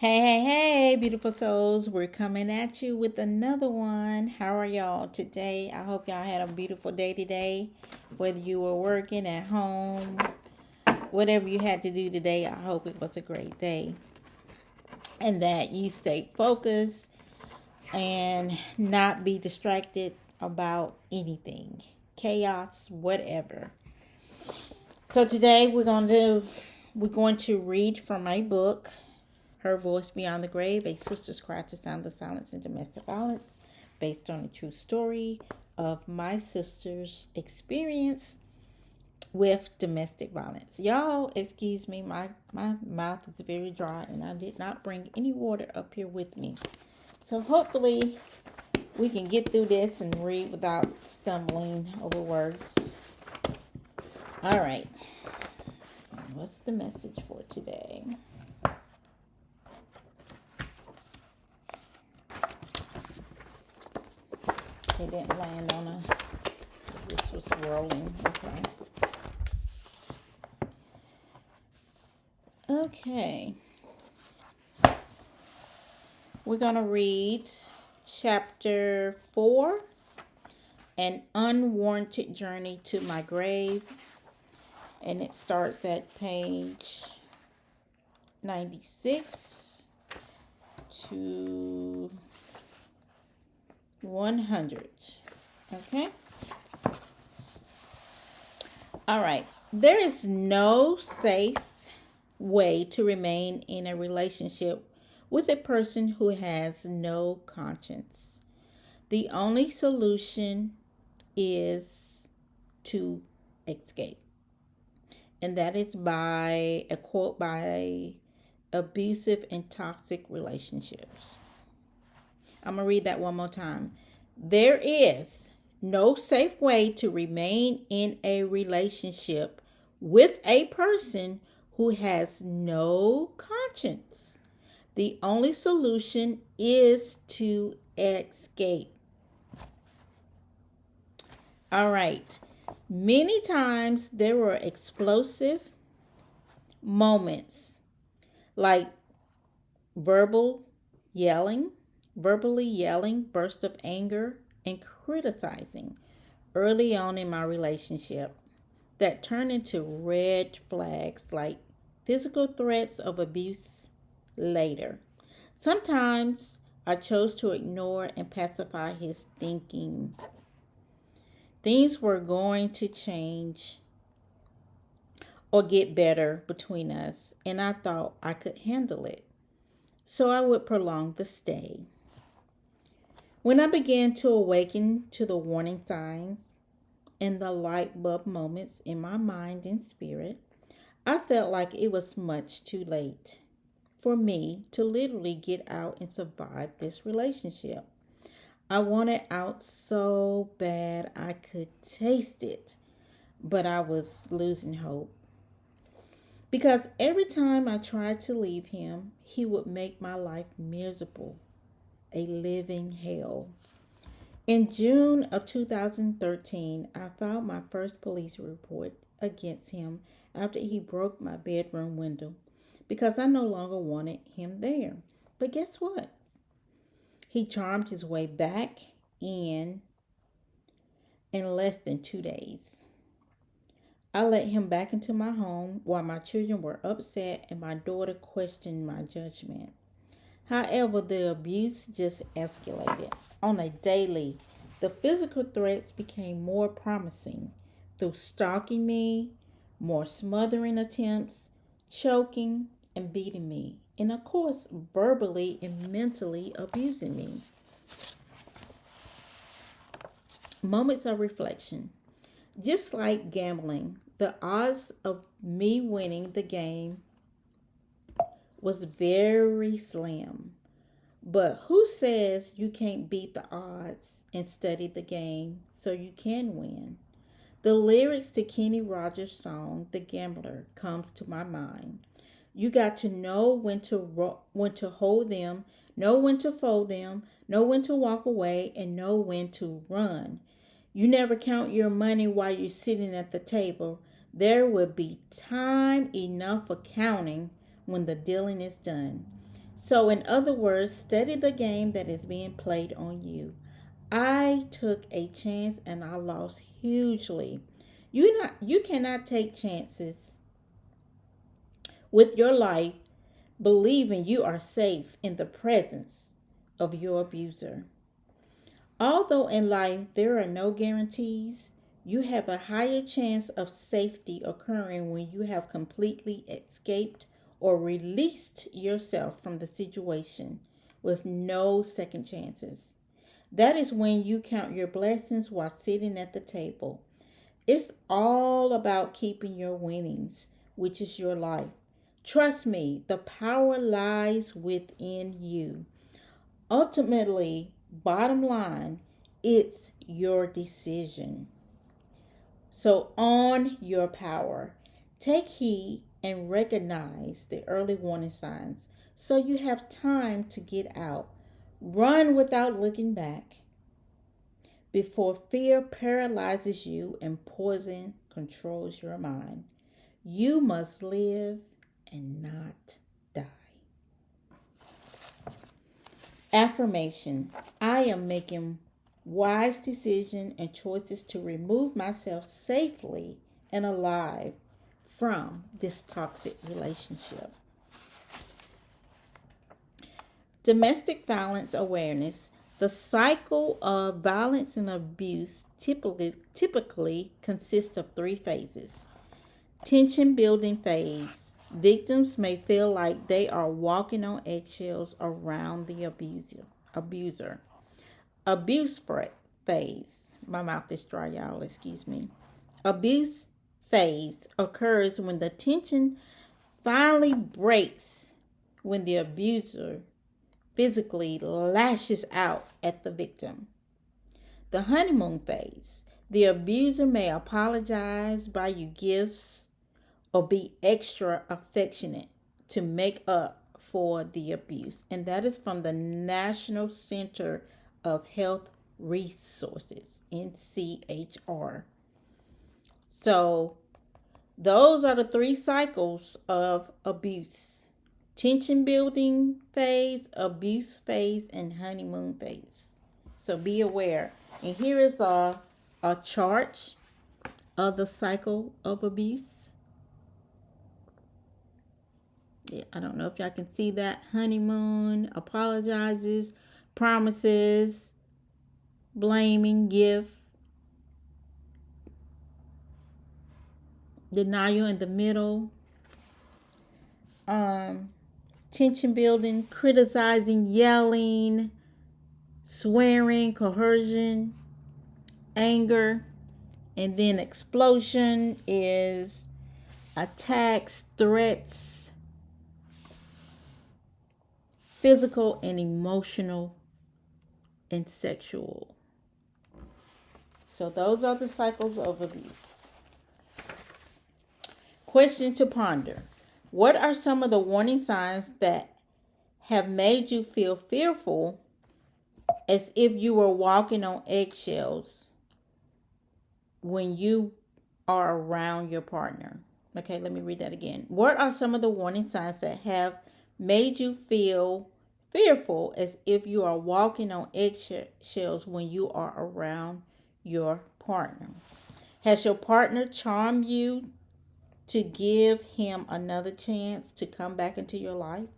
Hey, beautiful souls. We're coming at you with another one. How are y'all today? I hope y'all had a beautiful day today. Whether you were working at home, whatever you had to do today, I hope it was a great day. And that you stay focused and not be distracted about anything. Chaos, whatever. So today we're going to read from my book, Her Voice Beyond the Grave, A Sister's Cry to Sound the Silence in Domestic Violence, based on a true story of my sister's experience with domestic violence. Y'all, excuse me, my mouth is very dry and I did not bring any water up here with me. So hopefully we can get through this and read without stumbling over words. All right. What's the message for today? It didn't land on a, this was rolling. Okay. We're going to read chapter 4, An Unwarranted Journey to My Grave. And it starts at page 96 to 100. Okay? All right. There is no safe way to remain in a relationship with a person who has no conscience. The only solution is to escape. And that is by a quote by Abusive and Toxic Relationships. I'm going to read that one more time. There is no safe way to remain in a relationship with a person who has no conscience. The only solution is to escape. All right. Many times there were explosive moments like verbally yelling, bursts of anger, and criticizing early on in my relationship that turned into red flags like physical threats of abuse later. Sometimes I chose to ignore and pacify his thinking. Things were going to change or get better between us, and I thought I could handle it. So I would prolong the stay. When I began to awaken to the warning signs and the light bulb moments in my mind and spirit, I felt like it was much too late for me to literally get out and survive this relationship. I wanted out so bad I could taste it, but I was losing hope. Because every time I tried to leave him, he would make my life miserable, a living hell. In June of 2013, I filed my first police report against him after he broke my bedroom window because I no longer wanted him there. But guess what? He charmed his way back in less than 2 days. I let him back into my home while my children were upset and my daughter questioned my judgment. However, the abuse just escalated. On a daily, the physical threats became more promising through stalking me, more smothering attempts, choking, and beating me. And of course, verbally and mentally abusing me. Moments of reflection. Just like gambling, the odds of me winning the game was very slim. But who says you can't beat the odds and study the game so you can win? The lyrics to Kenny Rogers' song, The Gambler, comes to my mind. You got to know when to hold them, know when to fold them, know when to walk away, and know when to run. You never count your money while you're sitting at the table. There will be time enough for counting when the dealing is done. So, in other words, study the game that is being played on you. I took a chance and I lost hugely. You cannot take chances with your life believing you are safe in the presence of your abuser. Although in life there are no guarantees, you have a higher chance of safety occurring when you have completely escaped or released yourself from the situation with no second chances. That is when you count your blessings while sitting at the table. It's all about keeping your winnings, which is your life. Trust me, the power lies within you. Ultimately, bottom line, it's your decision. So, on your power, take heed and recognize the early warning signs so you have time to get out. Run without looking back before fear paralyzes you and poison controls your mind. You must live and not die. Affirmation. I am making wise decisions and choices to remove myself safely and alive from this toxic relationship. Domestic violence awareness. The cycle of violence and abuse typically consists of 3 phases. Tension building phase. Victims may feel like they are walking on eggshells around the abuser. Abuse phase. My mouth is dry, y'all. Excuse me. Abuse phase occurs when the tension finally breaks, when the abuser physically lashes out at the victim. The honeymoon phase. The abuser may apologize, buy you gifts, or be extra affectionate to make up for the abuse. And that is from the National Center of Health Resources, NCHR. So those are the 3 cycles of abuse. Tension building phase, abuse phase, and honeymoon phase. So be aware. And here is a chart of the cycle of abuse. Yeah, I don't know if y'all can see that. Honeymoon, apologizes, promises, blaming, gift, denial in the middle, tension building, criticizing, yelling, swearing, coercion, anger, and then explosion is attacks, threats, physical and emotional, and sexual. So those are the cycles of abuse. Question to ponder. What are some of the warning signs that have made you feel fearful, as if you were walking on eggshells when you are around your partner? Okay, let me read that again. What are some of the warning signs that have made you feel fearful, as if you are walking on eggshells when you are around your partner? Has your partner charmed you to give him another chance to come back into your life,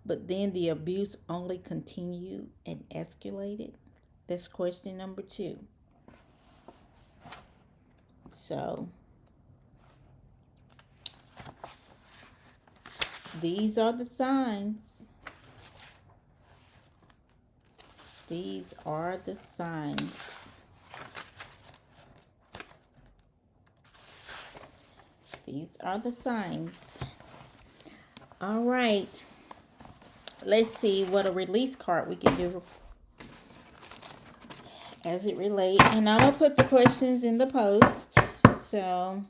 but then the abuse only continued and escalated? That's question number 2. So these are the signs. These are the signs. These are the signs. All right. Let's see what a release card we can do as it relates. And I'm going to put the questions in the post, so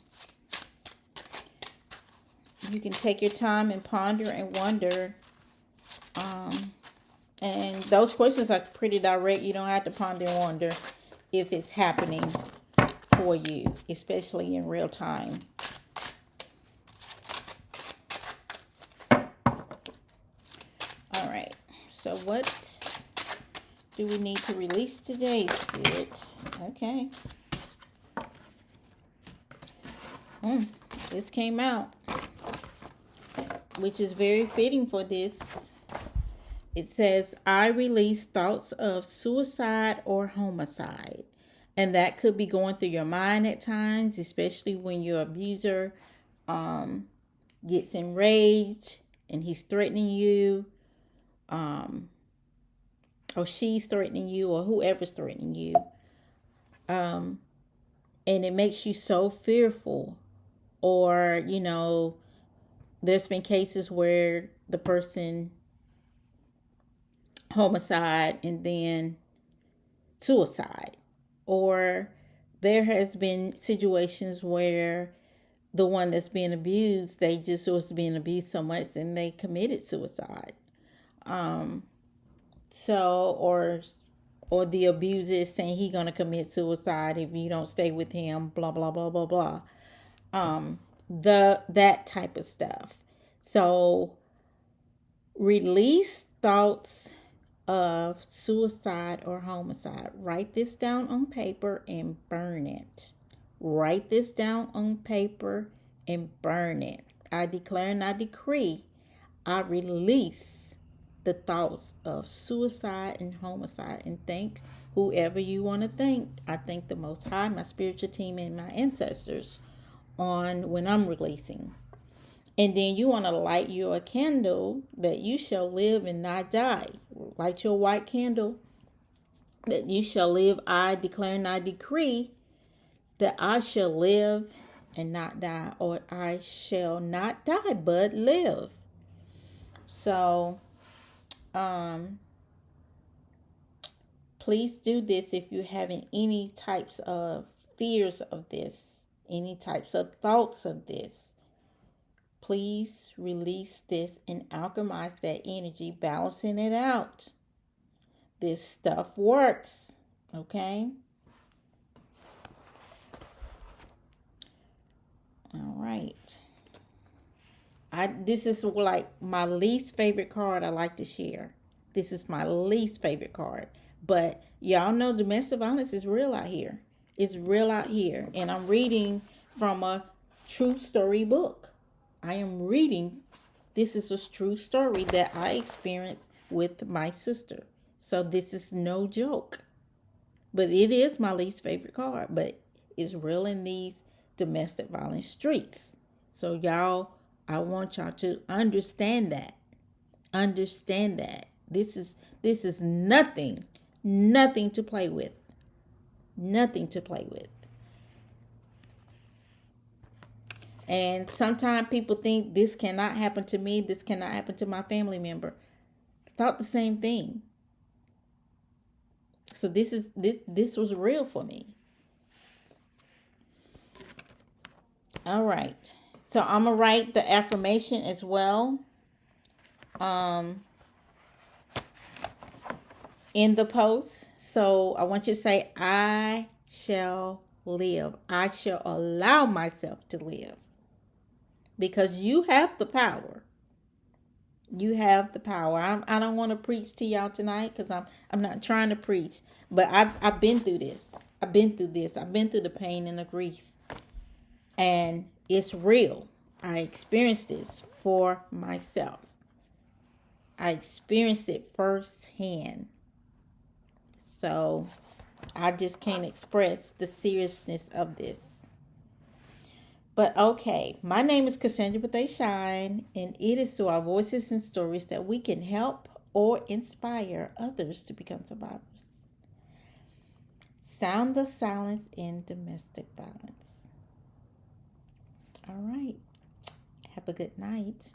you can take your time and ponder and wonder. And those questions are pretty direct. You don't have to ponder and wonder if it's happening for you, especially in real time. All All right. So what do we need to release today, Spirit? Okay. This came out, which is very fitting for this. It says, I release thoughts of suicide or homicide. And that could be going through your mind at times, especially when your abuser gets enraged and he's threatening you, or she's threatening you, or whoever's threatening you. And it makes you so fearful. Or, there's been cases where the person homicide and then suicide. Or there has been situations where the one that's being abused, they just was being abused so much and they committed suicide. Or the abuser is saying he's gonna commit suicide if you don't stay with him, blah blah blah blah blah. That type of stuff. So release thoughts of suicide or homicide. Write this down on paper and burn it. Write this down on paper and burn it. I declare and I decree, I release the thoughts of suicide and homicide, and thank whoever you want to thank. I thank the Most High, my spiritual team, and my ancestors on when I'm releasing. And then you want to light your candle that you shall live and not die. Light your white candle that you shall live. I declare and I decree that I shall live and not die, or I shall not die but live. So, please do this if you're having any types of fears of this, any types of thoughts of this. Please release this and alchemize that energy, balancing it out. This stuff works, okay? All right. This is like my least favorite card I like to share. This is my least favorite card. But y'all know domestic violence is real out here. It's real out here. And I'm reading from a true story book. I am reading, this is a true story that I experienced with my sister. So this is no joke. But it is my least favorite card. But it's real in these domestic violence streets. So y'all, I want y'all to understand that. Understand that. This is nothing to play with. Nothing to play with. And sometimes people think this cannot happen to me, this cannot happen to my family member. I thought the same thing. So this was real for me. All right. So I'm going to write the affirmation as well. In the post. So I want you to say, I shall live. I shall allow myself to live. Because you have the power. You have the power. I don't want to preach to y'all tonight because I'm not trying to preach. But I've been through this. I've been through this. I've been through the pain and the grief. And it's real. I experienced this for myself. I experienced it firsthand. So I just can't express the seriousness of this. But okay, my name is Cassandra with a Shine, and it is through our voices and stories that we can help or inspire others to become survivors. Sound the silence in domestic violence. All right. Have a good night.